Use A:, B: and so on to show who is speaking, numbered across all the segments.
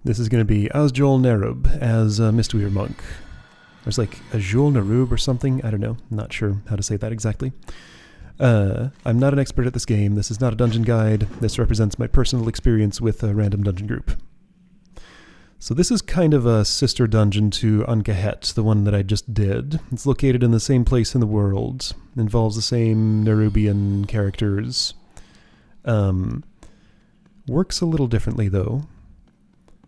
A: This is going to be Azjol-Nerub as Mistweaver Monk. There's like Azjol-Nerub or something. I don't know. I'm not sure how to say that exactly. I'm not an expert at this game. This is not a dungeon guide. This represents my personal experience with a random dungeon group. So this is kind of a sister dungeon to Ankahet, the one that I just did. It's located in the same place in the world. Involves the same Nerubian characters. Works a little differently though.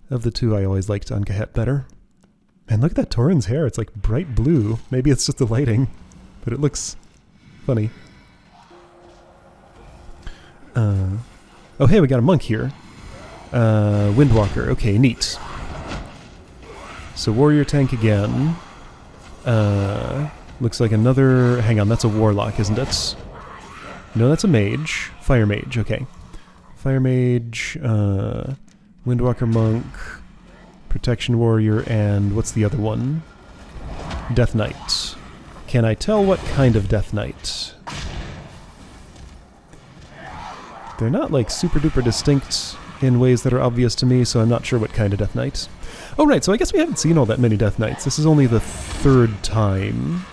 A: Of the two, I always liked Ankahet better. Man, look at that Tauren's hair. It's like bright blue. Maybe it's just the lighting, but it looks funny. Oh hey, we got a monk here. Windwalker. Okay, neat. So warrior tank again. Looks like another... Hang on, that's a warlock, isn't it? No, that's a mage. Fire mage, okay. Fire mage, Windwalker monk, protection warrior, and what's the other one? Death Knight. Can I tell what kind of Death Knight? They're not like super duper distinct in ways that are obvious to me, so I'm not sure what kind of Death Knight. Oh right, so I guess we haven't seen all that many Death Knights. This is only the third time.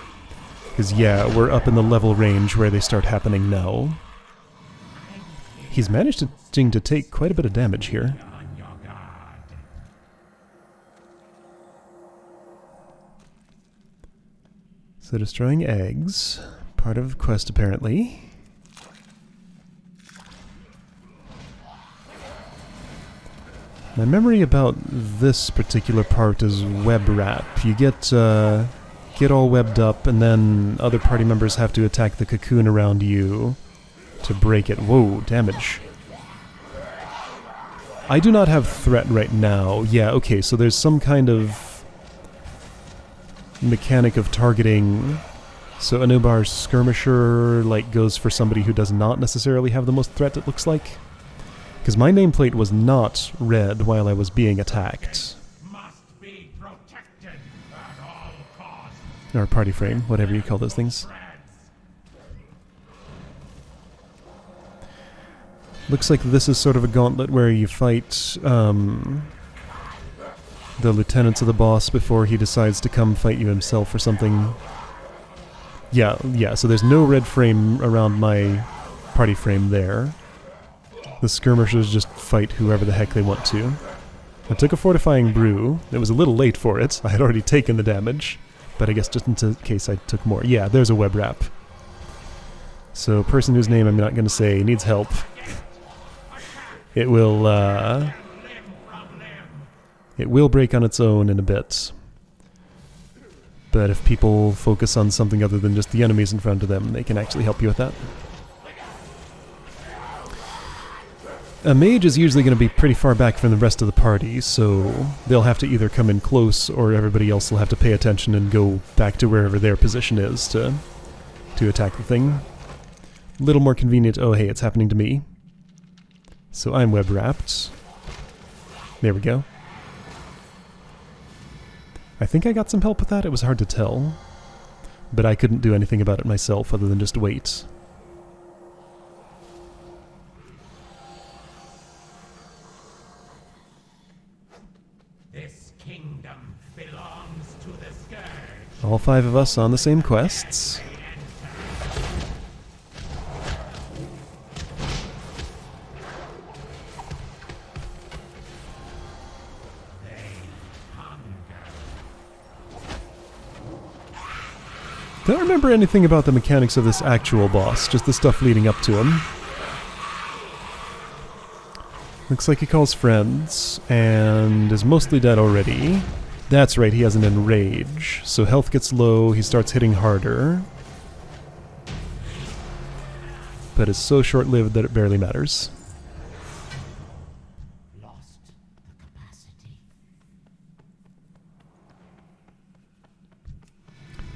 A: Because yeah, we're up in the level range where they start happening now. He's managed to take quite a bit of damage here. So destroying eggs, part of the quest apparently. My memory about this particular part is web wrap. You get all webbed up, and then other party members have to attack the cocoon around you to break it. Whoa, damage. I do not have threat right now. Yeah, okay, so there's some kind of mechanic of targeting. So Anubar's skirmisher like goes for somebody who does not necessarily have the most threat, it looks like. Because my nameplate was not red while I was being attacked.
B: Must be protected at all costs.
A: Or party frame, whatever you call those things. Looks like this is sort of a gauntlet where you fight the lieutenants of the boss before he decides to come fight you himself or something. Yeah, so there's no red frame around my party frame there. The skirmishers just fight whoever the heck they want to. I took a fortifying brew. It was a little late for it. I had already taken the damage, but I guess just in case I took more. Yeah, there's a web wrap. So, person whose name I'm not going to say needs help. It will break on its own in a bit. But if people focus on something other than just the enemies in front of them, they can actually help you with that. A mage is usually going to be pretty far back from the rest of the party, so they'll have to either come in close or everybody else will have to pay attention and go back to wherever their position is to attack the thing. A little more convenient. Oh hey, it's happening to me. So I'm web wrapped. There we go. I think I got some help with that. It was hard to tell. But I couldn't do anything about it myself other than just wait.
B: This kingdom belongs to the Scourge.
A: All 5 of us on the same quests. Don't remember anything about the mechanics of this actual boss, just the stuff leading up to him. Looks like he calls friends, and is mostly dead already. That's right, he has an enrage. So health gets low, he starts hitting harder. But it's so short-lived that it barely matters.
B: Lost the capacity.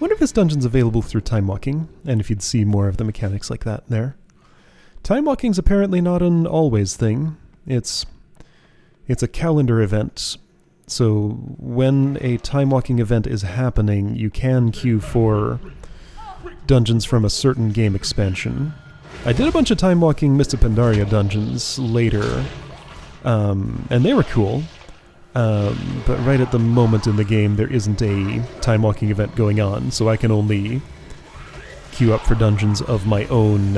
A: Wonder if this dungeon's available through time walking, and if you'd see more of the mechanics like that there. Time walking's apparently not an always thing. It's a calendar event, so when a time walking event is happening, you can queue for dungeons from a certain game expansion. I did a bunch of time walking Mr. Pandaria dungeons later, and they were cool. But right at the moment in the game, there isn't a time walking event going on, so I can only queue up for dungeons of my own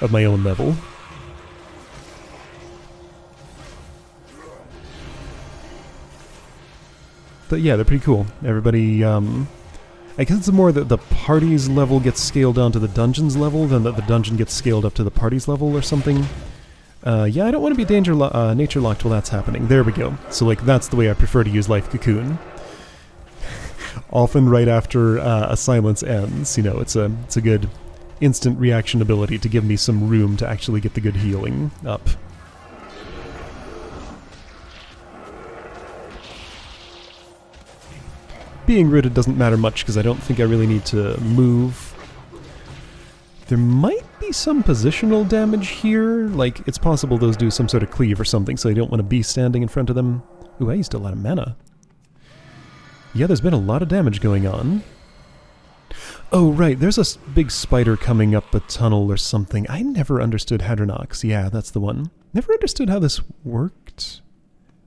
A: level. But yeah, they're pretty cool. Everybody, I guess it's more that the party's level gets scaled down to the dungeon's level than that the dungeon gets scaled up to the party's level or something. Yeah, I don't want to be nature locked while that's happening. There we go. So like that's the way I prefer to use Life Cocoon. Often right after a silence ends, you know, it's a good instant reaction ability to give me some room to actually get the good healing up. Being rooted doesn't matter much because I don't think I really need to move. There might be some positional damage here. Like, it's possible those do some sort of cleave or something, so I don't want to be standing in front of them. Ooh, I used a lot of mana. Yeah, there's been a lot of damage going on. Oh, right, there's a big spider coming up a tunnel or something. I never understood Hadronox. Yeah, that's the one. Never understood how this worked.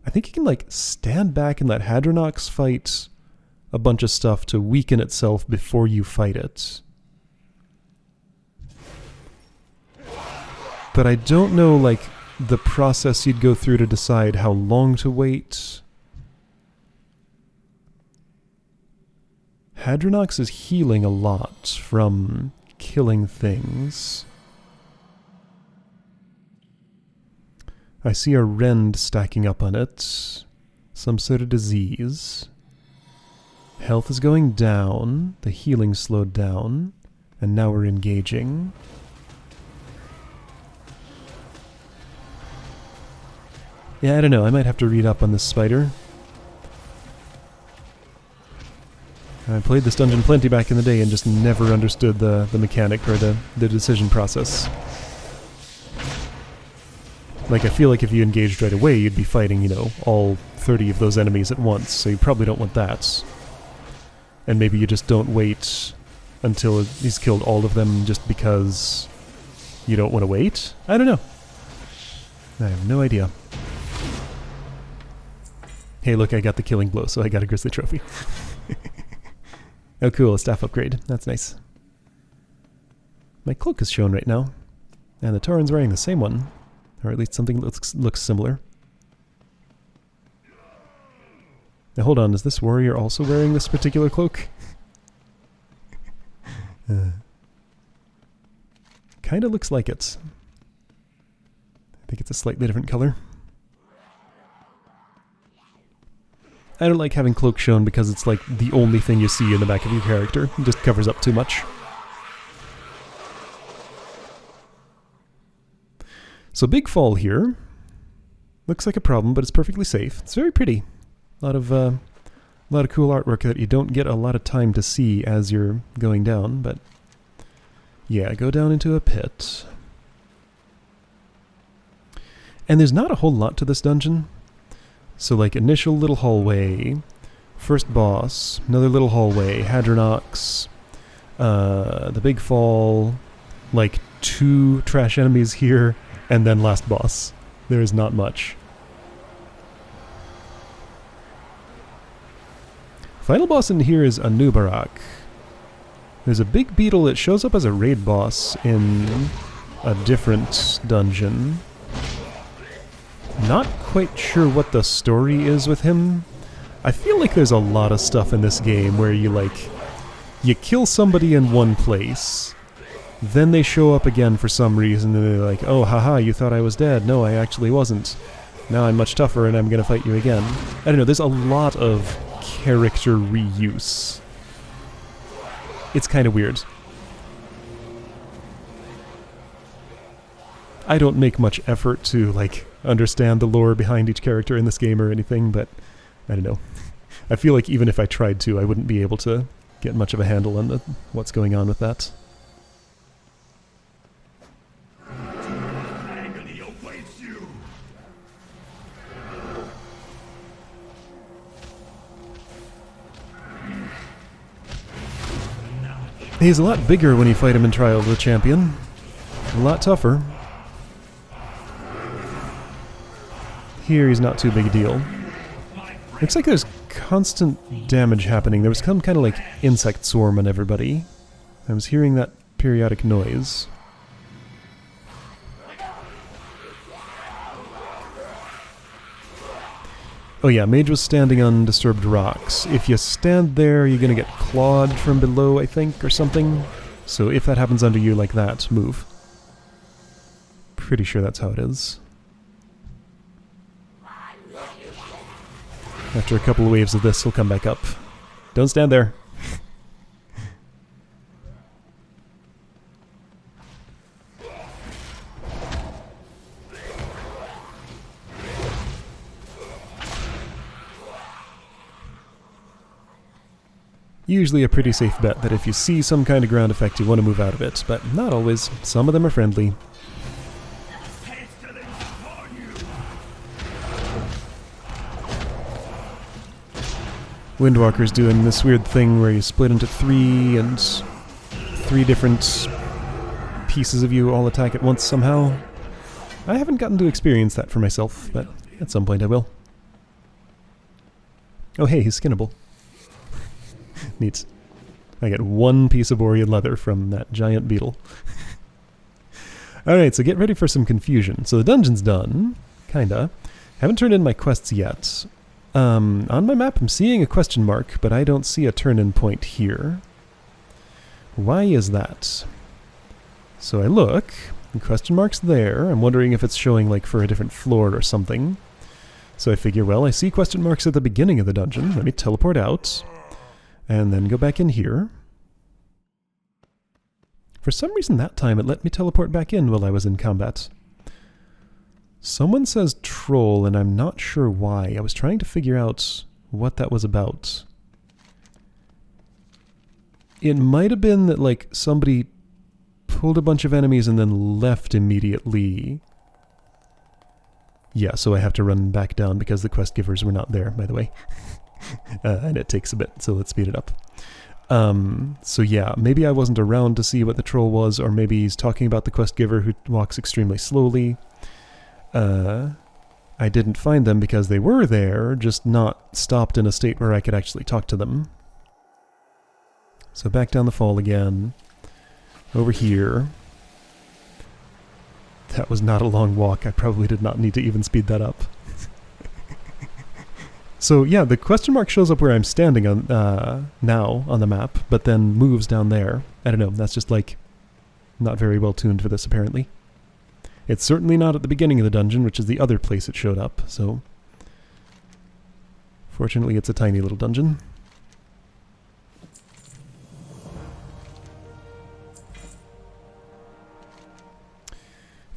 A: I think you can, like, stand back and let Hadronox fight a bunch of stuff to weaken itself before you fight it. But I don't know, like, the process you'd go through to decide how long to wait. Hadronox is healing a lot from killing things. I see a rend stacking up on it. Some sort of disease. Health is going down, the healing slowed down, and now we're engaging. Yeah, I don't know, I might have to read up on this spider. I played this dungeon plenty back in the day and just never understood the mechanic or the decision process. Like, I feel like if you engaged right away, you'd be fighting, you know, all 30 of those enemies at once, so you probably don't want that. And maybe you just don't wait until he's killed all of them just because you don't want to wait? I don't know. I have no idea. Hey, look, I got the killing blow, so I got a Grizzly Trophy. Oh, cool, a staff upgrade. That's nice. My cloak is shown right now. And the Tauren's wearing the same one. Or at least something looks similar. Now hold on, is this warrior also wearing this particular cloak? Kinda looks like it. I think it's a slightly different color. I don't like having cloak shown because it's like the only thing you see in the back of your character. It just covers up too much. So big fall here. Looks like a problem, but it's perfectly safe. It's very pretty. A lot of cool artwork that you don't get a lot of time to see as you're going down, but yeah, go down into a pit. And there's not a whole lot to this dungeon. So like initial little hallway, first boss, another little hallway, Hadronox, the big fall, like 2 trash enemies here, and then last boss. There is not much. Final boss in here is Anubarak. There's a big beetle that shows up as a raid boss in a different dungeon. Not quite sure what the story is with him. I feel like there's a lot of stuff in this game where you kill somebody in one place, then they show up again for some reason and they're like, oh haha, you thought I was dead. No, I actually wasn't. Now I'm much tougher and I'm gonna fight you again. I don't know, there's a lot of character reuse. It's kind of weird. I don't make much effort to, like, understand the lore behind each character in this game or anything, but I don't know. I feel like even if I tried to, I wouldn't be able to get much of a handle on what's going on with that.
B: Agony awaits you.
A: He's a lot bigger when you fight him in Trial of the Champion. A lot tougher. Here he's not too big a deal. Looks like there's constant damage happening. There was some kind of like insect swarm on everybody. I was hearing that periodic noise. Oh yeah, Mage was standing on disturbed rocks. If you stand there, you're gonna get clawed from below, I think, or something. So if that happens under you like that, move. Pretty sure that's how it is. After a couple of waves of this, he'll come back up. Don't stand there. Usually a pretty safe bet that if you see some kind of ground effect, you want to move out of it, but not always. Some of them are friendly. Windwalker's doing this weird thing where you split into three, and three different pieces of you all attack at once somehow. I haven't gotten to experience that for myself, but at some point I will. Oh hey, he's skinnable. Neat. I get one piece of Borean leather from that giant beetle. Alright, so get ready for some confusion. So the dungeon's done. Kinda. Haven't turned in my quests yet. On my map I'm seeing a question mark, but I don't see a turn-in point here. Why is that? So I look, the question mark's there. I'm wondering if it's showing like for a different floor or something. So I figure, well, I see question marks at the beginning of the dungeon. Let me teleport out. And then go back in here. For some reason that time it let me teleport back in while I was in combat. Someone says troll, and I'm not sure why. I was trying to figure out what that was about. It might have been that, like, somebody pulled a bunch of enemies and then left immediately. Yeah, so I have to run back down because the quest givers were not there, by the way. And it takes a bit, so let's speed it up. So yeah, maybe I wasn't around to see what the troll was, or maybe he's talking about the quest giver who walks extremely slowly. I didn't find them because they were there, just not stopped in a state where I could actually talk to them. So back down the fall again. Over here. That was not a long walk. I probably did not need to even speed that up. So yeah, the question mark shows up where I'm standing on now on the map, but then moves down there. I don't know, that's just like not very well tuned for this apparently. It's certainly not at the beginning of the dungeon, which is the other place it showed up, so fortunately it's a tiny little dungeon.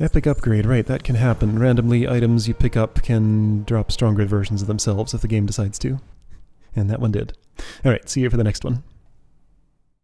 A: Epic upgrade, right, that can happen. Randomly, items you pick up can drop stronger versions of themselves if the game decides to. And that one did. Alright, see you for the next one.